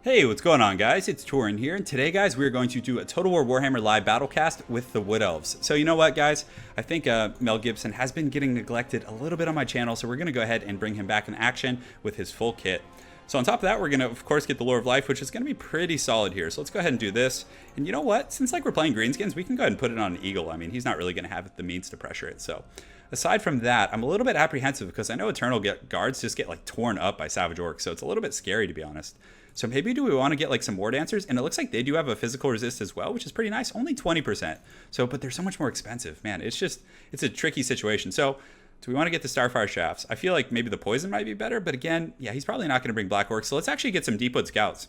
Hey, what's going on, guys? It's Turin here, and today, guys, we're going to do a Total War Warhammer live battlecast with the Wood Elves. So you know what, guys? I think Mel Gibson has been getting neglected a little bit on my channel, so we're going to go ahead and bring him back in action with his full kit. So on top of that, we're going to, of course, get the Lore of Life, which is going to be pretty solid here. So let's go ahead and do this. And you know what? Since we're playing Greenskins, we can go ahead and put it on an Eagle. I mean, he's not really going to have the means to pressure it. So aside from that, I'm a little bit apprehensive because I know Eternal Guards just get torn up by Savage Orcs. So it's a little bit scary, to be honest. So maybe do we want to get some War Dancers? And it looks like they do have a physical resist as well, which is pretty nice. Only 20%. So, but they're so much more expensive. Man, it's a tricky situation. So do we want to get the Starfire Shafts? I feel like maybe the Poison might be better. But again, yeah, he's probably not going to bring Black Orcs. So let's actually get some Deepwood Scouts.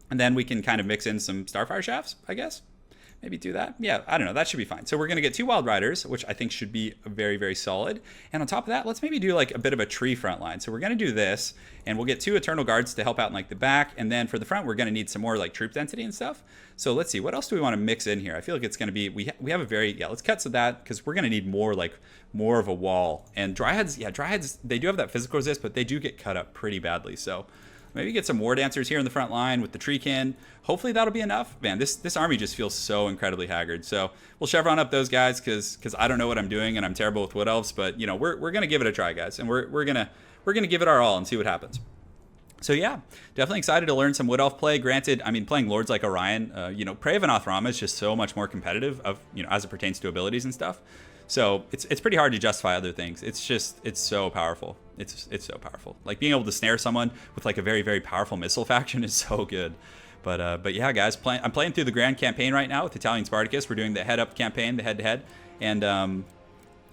And then we can kind of mix in some Starfire Shafts, I guess. Maybe do that. Yeah, I don't know. That should be fine. So we're going to get 2 Wild Riders, which I think should be very, very solid. And on top of that, let's maybe do a bit of a tree front line. So we're going to do this, and we'll get 2 Eternal Guards to help out in the back. And then for the front, we're going to need some more troop density and stuff. So let's see. What else do we want to mix in here? I feel like it's going to be, we have a very, let's cut to that because we're going to need more, more of a wall. And Dryads, they do have that physical resist, but they do get cut up pretty badly. So maybe get some War Dancers here in the front line with the Treekin. Hopefully that'll be enough. Man, this army just feels so incredibly haggard. So we'll chevron up those guys because I don't know what I'm doing and I'm terrible with Wood Elves. But we're gonna give it a try, guys, and we're gonna give it our all and see what happens. So yeah, definitely excited to learn some Wood Elf play. Granted, I mean playing Lords like Orion, Prey of Anathrama is just so much more competitive as it pertains to abilities and stuff. So it's pretty hard to justify other things. It's so powerful. It's so powerful. Being able to snare someone with a very, very powerful missile faction is so good. But yeah, guys, I'm playing through the grand campaign right now with Italian Spartacus. We're doing the head-up campaign, the head-to-head, and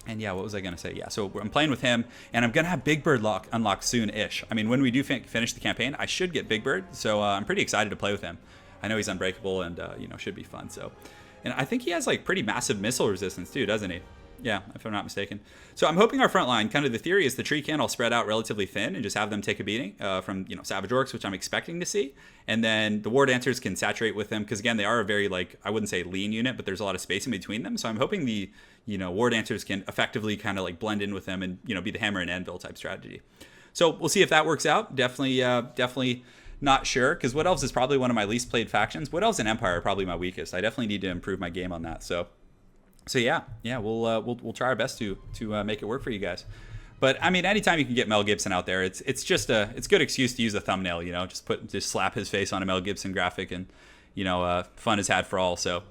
yeah, what was I gonna say? Yeah, so I'm playing with him, and I'm gonna have Big Bird unlocked soon-ish. I mean, when we do finish the campaign, I should get Big Bird. So I'm pretty excited to play with him. I know he's unbreakable, and should be fun. So, and I think he has pretty massive missile resistance too, doesn't he? Yeah, if I'm not mistaken. So I'm hoping our front line, kind of the theory is the Treekin will spread out relatively thin and just have them take a beating from Savage Orcs, which I'm expecting to see. And then the War Dancers can saturate with them because, again, they are a very, I wouldn't say lean unit, but there's a lot of space in between them. So I'm hoping the, War Dancers can effectively kind of blend in with them and, be the hammer and anvil type strategy. So we'll see if that works out. Definitely not sure because Wood Elves is probably one of my least played factions. Wood Elves and Empire are probably my weakest. I definitely need to improve my game on that. So yeah, we'll try our best to make it work for you guys. But I mean, anytime you can get Mel Gibson out there, it's a good excuse to use a thumbnail. Just slap his face on a Mel Gibson graphic, and fun is had for all. So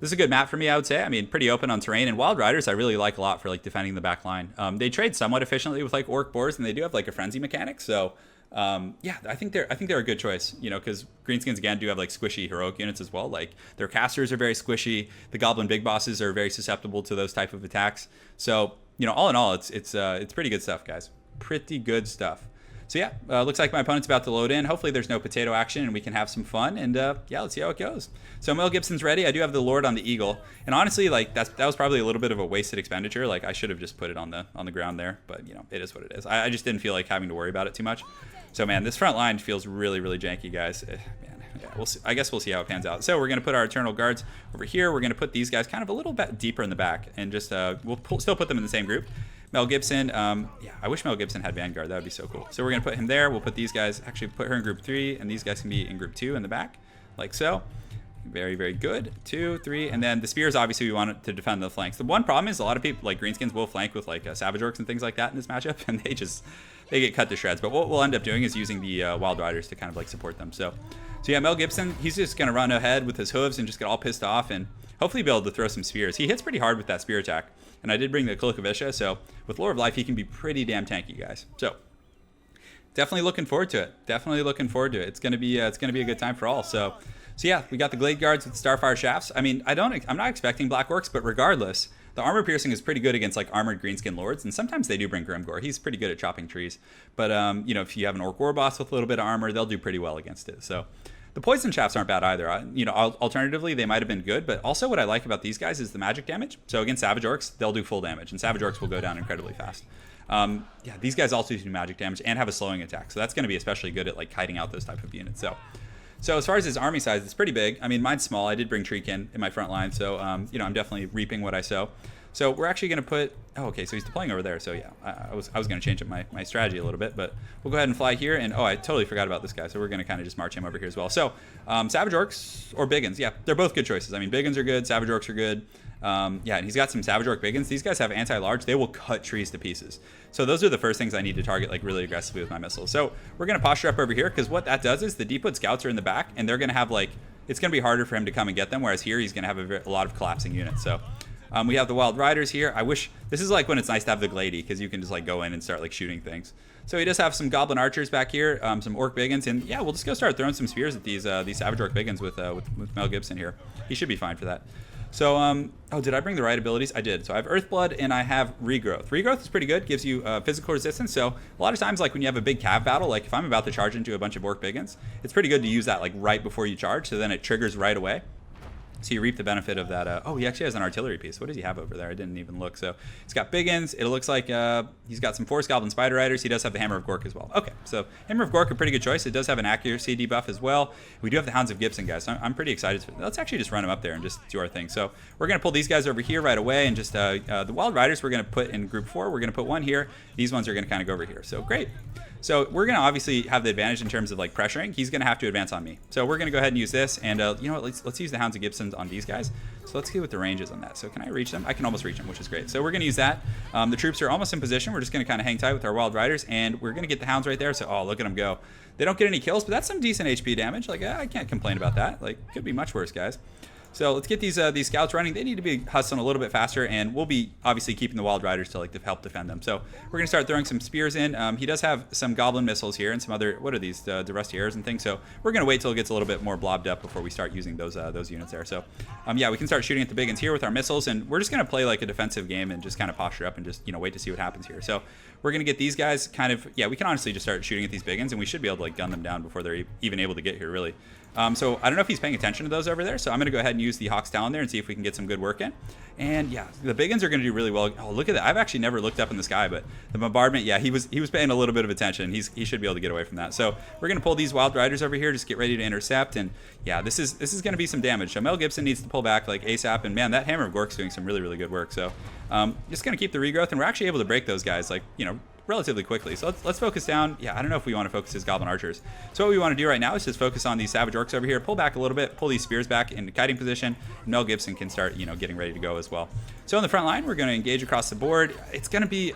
this is a good map for me, I would say. I mean, pretty open on terrain, and Wild Riders I really like a lot for defending the back line. They trade somewhat efficiently with Orc Boars, and they do have a frenzy mechanic. So yeah, I think they're a good choice, because Greenskins again do have squishy heroic units as well. Their casters are very squishy. The Goblin Big Bosses are very susceptible to those type of attacks. So all in all, it's pretty good stuff, guys. Pretty good stuff. So yeah, looks like my opponent's about to load in. Hopefully there's no potato action and we can have some fun. And yeah, let's see how it goes. So Mel Gibson's ready. I do have the Lord on the Eagle, and honestly, that was probably a little bit of a wasted expenditure. I should have just put it on the ground there, but it is what it is. I just didn't feel like having to worry about it too much. So man, this front line feels really, really janky, guys. Man, yeah, we'll see. I guess we'll see how it pans out. So we're gonna put our Eternal Guards over here. We're gonna put these guys kind of a little bit deeper in the back, and just we'll still put them in the same group. Mel Gibson, yeah, I wish Mel Gibson had Vanguard. That would be so cool. So we're gonna put him there. We'll put these guys, actually put her in group 3, and these guys can be in group 2 in the back, like so. Very, very good. 2, 3, and then the spears, obviously we want it to defend the flanks. The one problem is a lot of people, Greenskins, will flank with Savage Orcs and things like that in this matchup, and they get cut to shreds. But what we'll end up doing is using the Wild Riders to kind of support them. So yeah, Mel Gibson, he's just gonna run ahead with his hooves and just get all pissed off and hopefully be able to throw some spears. He hits pretty hard with that spear attack, and I did bring the Kulikavisha, so with Lore of Life he can be pretty damn tanky, guys. So definitely looking forward to it. It's gonna be a good time for all. So yeah, we got the Glade Guards with Starfire Shafts. I mean, I'm not expecting Black Orcs, but regardless, the armor piercing is pretty good against armored Greenskin Lords, and sometimes they do bring Grimgore. He's pretty good at chopping trees. But if you have an Orc War Boss with a little bit of armor, they'll do pretty well against it. So the Poison Shafts aren't bad either. Alternatively, they might have been good, but also what I like about these guys is the magic damage. So against Savage Orcs, they'll do full damage, and Savage Orcs will go down incredibly fast. Yeah, these guys also do magic damage and have a slowing attack, so that's going to be especially good at kiting out those type of units. So as far as his army size, it's pretty big. I mean, mine's small. I did bring Treekin in my front line, so I'm definitely reaping what I sow. So we're actually going to put, oh, okay, so he's deploying over there. So yeah, I was going to change up my strategy a little bit, but we'll go ahead and fly here. And oh, I totally forgot about this guy. So we're going to kind of just march him over here as well. So Savage Orcs or Biggins, yeah, they're both good choices. I mean, Biggins are good, Savage Orcs are good. Yeah, and he's got some Savage Orc Biggins. These guys have anti-large. They will cut trees to pieces. So those are the first things I need to target like really aggressively with my missiles. So we're going to posture up over here because what that does is the D-put scouts are in the back and they're going to have like, it's going to be harder for him to come and get them, whereas here he's going to have a lot of collapsing units. So we have the Wild Riders here. I wish, this is like when it's nice to have the Glady because you can just like go in and start like shooting things. So he does have some Goblin Archers back here, some Orc Biggins, and yeah, we'll just go start throwing some spears at these Savage Orc Biggins with Mel Gibson here. He should be fine for that. So, oh, did I bring the right abilities? I did. So I have Earthblood and I have Regrowth. Regrowth is pretty good, gives you physical resistance. So a lot of times, like when you have a big cav battle, like if I'm about to charge into a bunch of Orc Biggins, it's pretty good to use that like right before you charge, so then it triggers right away. So you reap the benefit of that. Oh, he actually has an artillery piece. What does he have over there? I didn't even look. So he's got Biggins. It looks like he's got some Force Goblin Spider Riders. He does have the Hammer of Gork as well. Okay, so Hammer of Gork, a pretty good choice. It does have an accuracy debuff as well. We do have the Hounds of Gibson, guys. So I'm pretty excited. Let's actually just run them up there and just do our thing. So we're going to pull these guys over here right away. And just the Wild Riders we're going to put in group 4. We're going to put one here. These ones are going to kind of go over here. So great. So we're going to obviously have the advantage in terms of like pressuring. He's going to have to advance on me. So we're going to go ahead and use this. And you know what, let's use the Hounds of Gibson on these guys. So let's see what the range is on that. So can I reach them? I can almost reach them, which is great. So we're going to use that. The troops are almost in position. We're just going to kind of hang tight with our Wild Riders. And we're going to get the Hounds right there. So, oh, look at them go. They don't get any kills, but that's some decent HP damage. Like, I can't complain about that. Like, could be much worse, guys. So let's get these scouts running. They need to be hustling a little bit faster, and we'll be obviously keeping the Wild Riders to like help defend them. So we're gonna start throwing some spears in. He does have some Goblin missiles here and some other, what are these, the Rusty Arrows and things. So we're gonna wait till it gets a little bit more blobbed up before we start using those units there. So yeah, we can start shooting at the Biggins here with our missiles, and we're just gonna play like a defensive game and just kind of posture up and just wait to see what happens here. So we're gonna get these guys kind of, yeah, we can honestly just start shooting at these Biggins, and we should be able to like gun them down before they're even able to get here, really. So I don't know if he's paying attention to those over there, so I'm going to go ahead and use the Hawk's Talon there and see if we can get some good work in. And yeah, the Biggins are going to do really well. Oh, look at that. I've actually never looked up in the sky, but the bombardment, yeah, he was paying a little bit of attention. He should be able to get away from that. So we're going to pull these Wild Riders over here, just get ready to intercept. And yeah, this is going to be some damage. So Mel Gibson needs to pull back like ASAP. And man, that Hammer of Gork's doing some really, really good work. So just going to keep the regrowth, and we're actually able to break those guys like, relatively quickly. So let's focus down. Yeah, I don't know if we want to focus as Goblin Archers. So what we want to do right now is just focus on these Savage Orcs over here, pull back a little bit, pull these spears back into kiting position, and Mel Gibson can start, getting ready to go as well. So on the front line, we're going to engage across the board. It's going to be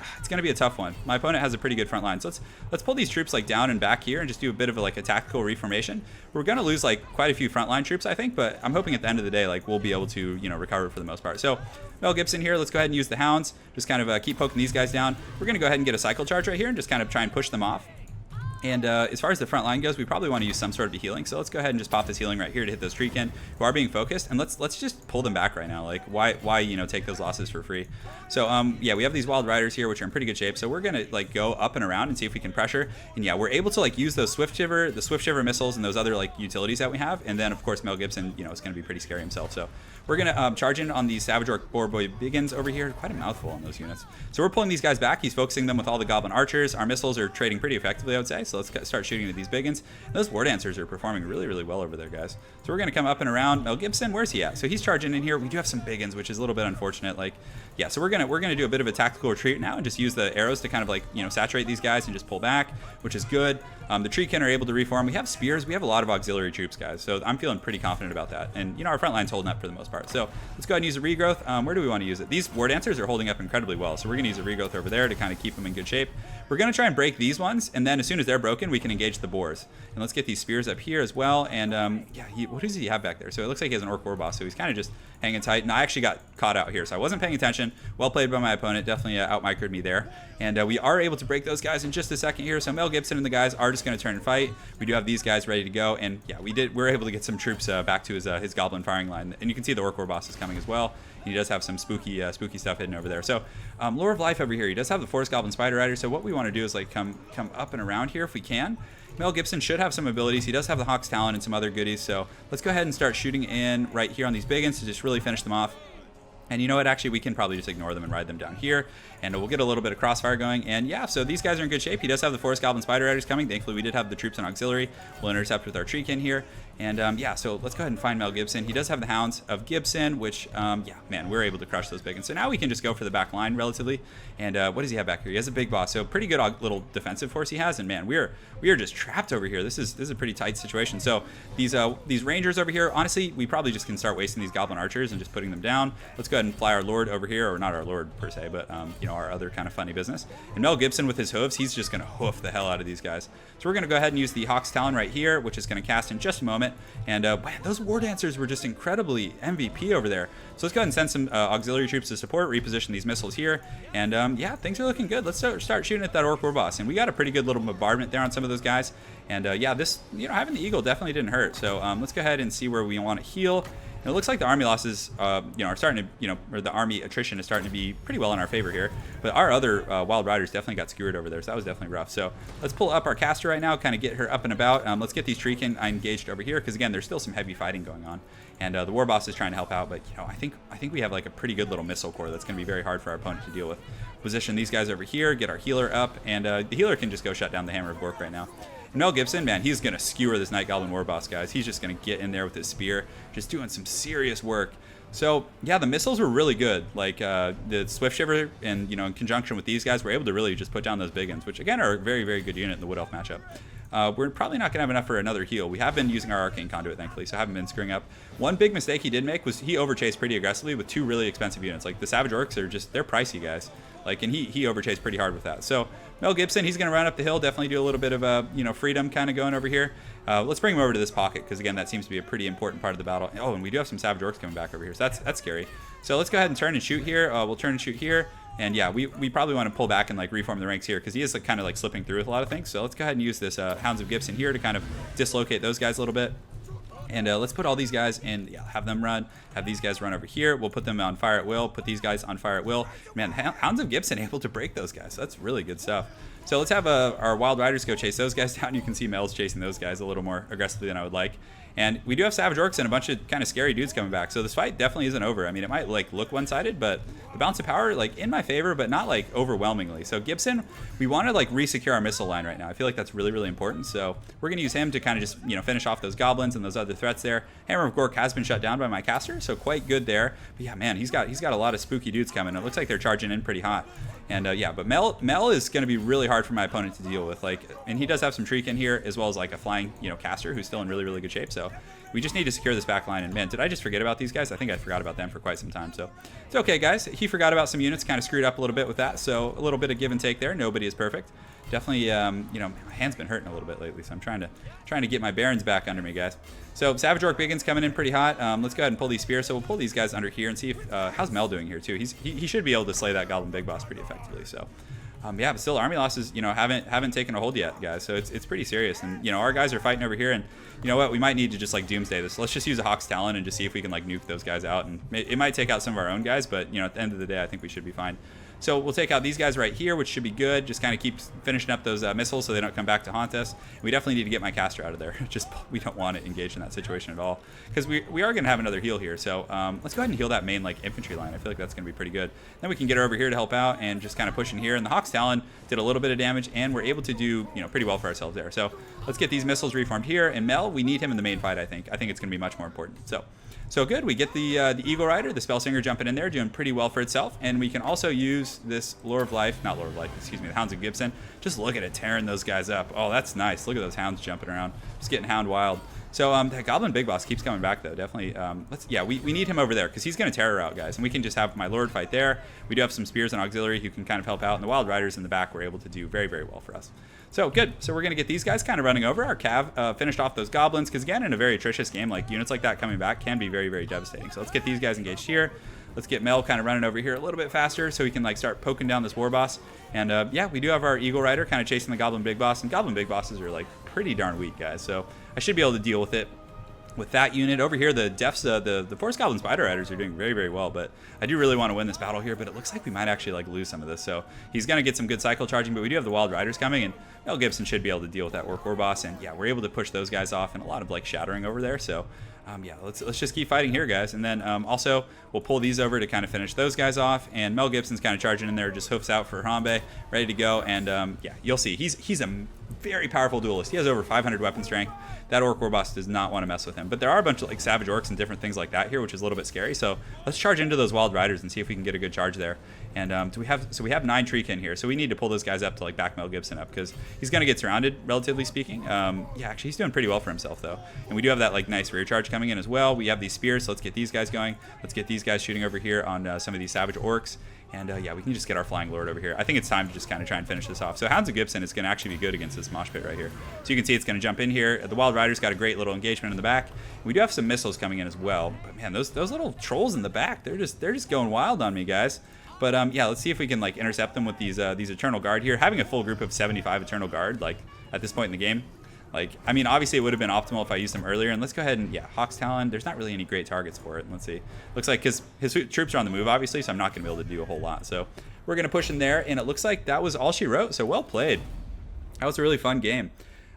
a tough one. My opponent has a pretty good front line. So let's pull these troops like down and back here and just do a bit of a tactical reformation. We're going to lose like quite a few frontline troops, I think, but I'm hoping at the end of the day like we'll be able to, recover for the most part. So Mel Gibson here, let's go ahead and use the Hounds. Just kind of keep poking these guys down. We're going to go ahead and get a cycle charge right here and just kind of try and push them off. And as far as the front line goes, we probably want to use some sort of healing. So let's go ahead and just pop this healing right here to hit those Treekin who are being focused. And let's just pull them back right now. Like, why take those losses for free? So, yeah, we have these Wild Riders here, which are in pretty good shape. So we're going to, go up and around and see if we can pressure. And, yeah, we're able to, use those the Swift Shiver missiles and those other, utilities that we have. And then, of course, Mel Gibson, is going to be pretty scary himself. So we're going to charge in on these Savage Orc Boar Boy Biggins over here. Quite a mouthful on those units. So we're pulling these guys back. He's focusing them with all the Goblin Archers. Our missiles are trading pretty effectively, I would say. So let's start shooting at these Biggins. Those War Dancers are performing really, really well over there, guys. So we're going to come up and around. Mel Gibson, where's he at? So he's charging in here. We do have some Biggins, which is a little bit unfortunate. Yeah, so we're gonna do a bit of a tactical retreat now and just use the arrows to kind of saturate these guys and just pull back, which is good. The Treekin are able to reform. We have spears. We have a lot of auxiliary troops, guys. So I'm feeling pretty confident about that. And our front line's holding up for the most part. So let's go ahead and use a regrowth. Where do we want to use it? These War Dancers are holding up incredibly well. So we're gonna use a regrowth over there to kind of keep them in good shape. We're gonna try and break these ones, and then as soon as they're broken, we can engage the boars. And let's get these spears up here as well. And yeah, what does he have back there? So it looks like he has an Orc War Boss. So he's kind of just hanging tight. And I actually got caught out here, so I wasn't paying attention. Well played by my opponent. Definitely out-microed me there. And we are able to break those guys in just a second here. So Mel Gibson and the guys are just going to turn and fight. We do have these guys ready to go. And yeah, we're able to get some troops back to his Goblin firing line. And you can see the Orc War Boss is coming as well. He does have some spooky stuff hidden over there. So Lore of Life over here. He does have the Forest Goblin Spider Rider. So what we want to do is come up and around here if we can. Mel Gibson should have some abilities. He does have the Hawk's Talon and some other goodies. So let's go ahead and start shooting in right here on these Biggins to just really finish them off. And you know what, actually, we can probably just ignore them and ride them down here, and we'll get a little bit of crossfire going. And yeah, so these guys are in good shape. He does have the Forest Goblin Spider Riders coming. Thankfully, we did have the troops and auxiliary. We'll intercept with our Treekin here. And yeah, so let's go ahead and find Mel Gibson. He does have the Hounds of Gibson, which, yeah, man, we're able to crush those big ones. So now we can just go for the back line relatively. And what does he have back here? He has a big boss, so pretty good little defensive force he has. And man, we are just trapped over here. This is a pretty tight situation. So these Rangers over here, honestly, we probably just can start wasting these Goblin Archers and just putting them down. Let's go ahead and fly our Lord over here, or not our Lord per se, but you know, our other kind of funny business. And Mel Gibson with his hooves, he's just gonna hoof the hell out of these guys. So we're gonna go ahead and use the Hawk's Talon right here, which is gonna cast in just a moment. And man, those War Dancers were just incredibly MVP over there. So let's go ahead and send some auxiliary troops to support, reposition these missiles here. And yeah, things are looking good. Let's start shooting at that Orc War Boss. And we got a pretty good little bombardment there on some of those guys. And yeah, this, you know, having the Eagle definitely didn't hurt. So let's go ahead and see where we want to heal. And it looks like the army losses, you know, are starting to, you know, or the army attrition is starting to be pretty well in our favor here. But our other Wild Riders definitely got skewered over there, so that was definitely rough. So let's pull up our caster right now, kind of get her up and about. Let's get these Treekin engaged over here, because again, there's still some heavy fighting going on. And the War Boss is trying to help out, but you know, I think we have like a pretty good little missile core that's going to be very hard for our opponent to deal with. Position these guys over here, get our healer up, and the healer can just go shut down the Hammer of Gork right now. Mel Gibson, man, he's going to skewer this Night Goblin War Boss, guys. He's just going to get in there with his spear, just doing some serious work. So, yeah, the missiles were really good. Like, the Swift Shiver, and, you know, in conjunction with these guys, we're able to really just put down those big ones, which, again, are a very, very good unit in the Wood Elf matchup. We're probably not going to have enough for another heal. We have been using our Arcane Conduit, thankfully, so I haven't been screwing up. One big mistake he did make was he overchased pretty aggressively with two really expensive units. Like, the Savage Orcs are just, they're pricey, guys. Like, and he overchased pretty hard with that. So Mel Gibson, he's going to run up the hill, definitely do a little bit of, you know, freedom kind of going over here. Let's bring him over to this pocket, because, again, that seems to be a pretty important part of the battle. Oh, and we do have some Savage Orcs coming back over here, so that's scary. So let's go ahead and turn and shoot here. We'll turn and shoot here. And, yeah, we probably want to pull back and, like, reform the ranks here, because he is, like, kind of, like, slipping through with a lot of things. So let's go ahead and use this Hounds of Gibson here to kind of dislocate those guys a little bit. And let's put all these guys in, yeah, have them run, have these guys run over here. We'll put them on fire at will, put these guys on fire at will. Man, Hounds of Gibson able to break those guys. So that's really good stuff. So let's have our Wild Riders go chase those guys down. You can see Mel's chasing those guys a little more aggressively than I would like. And we do have Savage Orcs and a bunch of kind of scary dudes coming back. So this fight definitely isn't over. I mean, it might like look one-sided, but the balance of power, like in my favor, but not like overwhelmingly. So Gibson, we want to like re-secure our missile line right now. I feel like that's really, really important. So we're going to use him to kind of just, you know, finish off those goblins and those other threats there. Hammer of Gork has been shut down by my caster, so quite good there. But yeah, man, he's got a lot of spooky dudes coming. It looks like they're charging in pretty hot. And yeah, but Mel is going to be really hard for my opponent to deal with. Like, and he does have some Treekin here, as well as like a flying, you know, caster who's still in really, really good shape. So we just need to secure this back line. And man, did I just forget about these guys? I think I forgot about them for quite some time. So it's okay, guys. He forgot about some units, kind of screwed up a little bit with that. So a little bit of give and take there. Nobody is perfect. Definitely, you know, my hand's been hurting a little bit lately, so I'm trying to get my bearings back under me, guys. So Savage Orc Biggins coming in pretty hot. Let's go ahead and pull these spears. So we'll pull these guys under here and see if how's Mel doing here too. He should be able to slay that Goblin Big Boss pretty effectively. So yeah, but still army losses, you know, haven't taken a hold yet, guys. So it's pretty serious. And you know, our guys are fighting over here, and you know what, we might need to just like doomsday this. So let's just use a Hawk's Talon and just see if we can like nuke those guys out. And it might take out some of our own guys, but you know, at the end of the day, I think we should be fine. So we'll take out these guys right here, which should be good. Just kind of keep finishing up those missiles so they don't come back to haunt us. We definitely need to get my caster out of there. Just we don't want to engage in that situation at all, because we are going to have another heal here. So let's go ahead and heal that main like infantry line. I feel like that's going to be pretty good. Then we can get her over here to help out and just kind of push in here. And the Hawk's Talon did a little bit of damage, and we're able to do, you know, pretty well for ourselves there. So let's get these missiles reformed here. And Mel, we need him in the main fight. I think it's going to be much more important. So good. We get the Eagle Rider, the Spellsinger jumping in there, doing pretty well for itself. And we can also use this the Hounds of Gibson. Just look at it tearing those guys up. Oh, that's nice. Look at those hounds jumping around. Just getting hound wild. So that Goblin Big Boss keeps coming back, though. Definitely. We need him over there, because he's going to terror out, guys. And we can just have my Lord fight there. We do have some spears and auxiliary who can kind of help out. And the Wild Riders in the back were able to do very, very well for us. So good. So we're going to get these guys kind of running over. Our Cav finished off those Goblins, because again, in a very atrocious game, like units like that coming back can be very, very devastating. So let's get these guys engaged here. Let's get Mel kind of running over here a little bit faster so we can like start poking down this War Boss. And yeah, we do have our Eagle Rider kind of chasing the Goblin Big Boss. And Goblin Big Bosses are like pretty darn weak, guys. So I should be able to deal with it. With that unit over here, the Forest Goblin Spider Riders are doing very, very well, but I do really want to win this battle here, but it looks like we might actually like lose some of this. So he's going to get some good cycle charging, but we do have the Wild Riders coming, and Mel Gibson should be able to deal with that Orc War Boss. And yeah, we're able to push those guys off, and a lot of like shattering over there. So Yeah, let's just keep fighting here, guys. And then also, we'll pull these over to kind of finish those guys off. And Mel Gibson's kind of charging in there, just hoofs out for Harambe, ready to go. And yeah, you'll see. He's a very powerful duelist. He has over 500 weapon strength. That Orc War Boss does not want to mess with him. But there are a bunch of like Savage Orcs and different things like that here, which is a little bit scary. So let's charge into those Wild Riders and see if we can get a good charge there. And we have 9 Treekin here, so we need to pull those guys up to like back Mel Gibson up because he's going to get surrounded, relatively speaking. Yeah, actually he's doing pretty well for himself though. And we do have that like nice rear charge coming in as well. We have these spears, so let's get these guys going. Let's get these guys shooting over here on some of these Savage Orcs. And yeah, we can just get our Flying Lord over here. I think it's time to just kind of try and finish this off. So Hounds of Gibson is going to actually be good against this mosh pit right here. So you can see it's going to jump in here. The Wild Rider's got a great little engagement in the back. We do have some missiles coming in as well. But man, those little trolls in the back, they're just going wild on me, guys. But yeah, let's see if we can like intercept them with these Eternal Guard here. Having a full group of 75 Eternal Guard like at this point in the game, like, I mean, obviously it would have been optimal if I used them earlier. And let's go ahead and, yeah, Hawk's Talon. There's not really any great targets for it. Let's see. Looks like his troops are on the move, obviously, so I'm not going to be able to do a whole lot. So we're going to push in there, and it looks like that was all she wrote. So well played. That was a really fun game.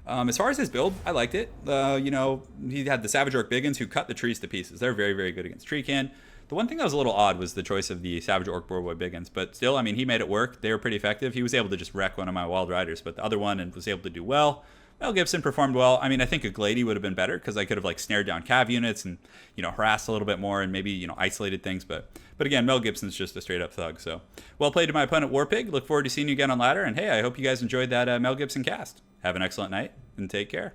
As far as his build, I liked it. You know, he had the Savage Orc Biggins who cut the trees to pieces. They're very, very good against Treekin. The one thing that was a little odd was the choice of the Savage Orc Boar Boy Biggins, but still, I mean, he made it work. They were pretty effective. He was able to just wreck one of my Wild Riders, but the other one was able to do well. Mel Gibson performed well. I mean, I think a Glady would have been better because I could have like snared down cav units and, you know, harassed a little bit more and maybe, you know, isolated things. But again, Mel Gibson's just a straight up thug. So well played to my opponent Warpig. Look forward to seeing you again on ladder. And hey, I hope you guys enjoyed that Mel Gibson cast. Have an excellent night and take care.